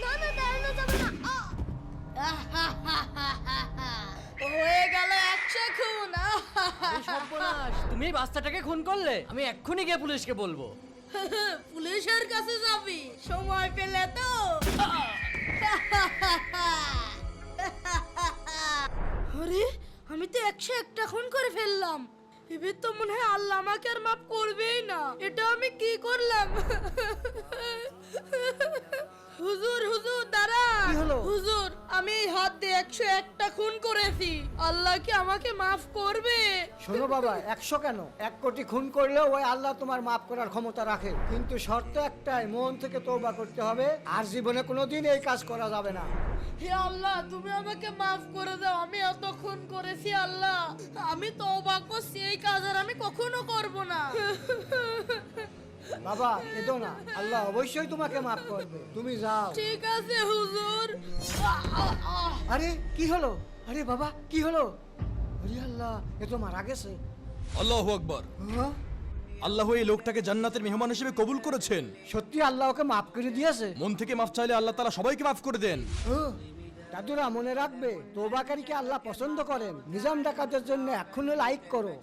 না না দাঁড়ানো যাবে না। হয়ে গেল 100 খুন। এই সর্বনাশ, তুমি এই বাচ্চাটাকে খুন করলে? আমি এক্ষুনি গিয়ে পুলিশকে বলবো। পুলিশের কাছে যাবি সময় পেলে তো? আরে আমি তো 101টা খুন করে ফেললাম। এবার তো মনে হয় আল্লাহ আমাকে আর মাফ করবেই না। এটা আমি কি করলাম? হুজুর হুজুর দাঁড়ান। কি হলো? হুজুর আমি এই হাত দিয়ে 101টা খুন করেছি। আল্লাহ কি আমাকে মাফ করবে? শোনো বাবা, 100 কেন, 1 কোটি খুন করলেও ওই আল্লাহ তোমার মাফ করার ক্ষমতা রাখে, কিন্তু শর্ত একটাই, মন থেকে তওবা করতে হবে, আর জীবনে কোনোদিন এই কাজ করা যাবে না। হে আল্লাহ তুমি আমাকে মাফ করে দাও। আমি এত খুন করেছি আল্লাহ, আমি তওবা করছি, এই কাজ আর আমি কখনো করব না। বাবা কেঁদো না, আল্লাহ অবশ্যই তোমাকে মাফ করবে, তুমি যাও। ঠিক আছে হুজুর। আরে কি হলো? আরে বাবা কি হলো? আরে আল্লাহ, এ তো মারা গেছে। আল্লাহু আকবার। হ্যাঁ? আল্লাহ এই লোকটাকে জান্নাতের মেহমান হিসেবে কবুল করেছেন। সত্যি আল্লাহ ওকে মাফ করে দিয়েছে? মন থেকে মাফ চাইলে আল্লাহ তাআলা সবাইকে মাফ করে দেন। ও, দাদুরা মনে রাখবে, তওবাকারীকে আল্লাহ পছন্দ করেন। নিজাম ডাকাতের জন্য এখনো লাইক করো।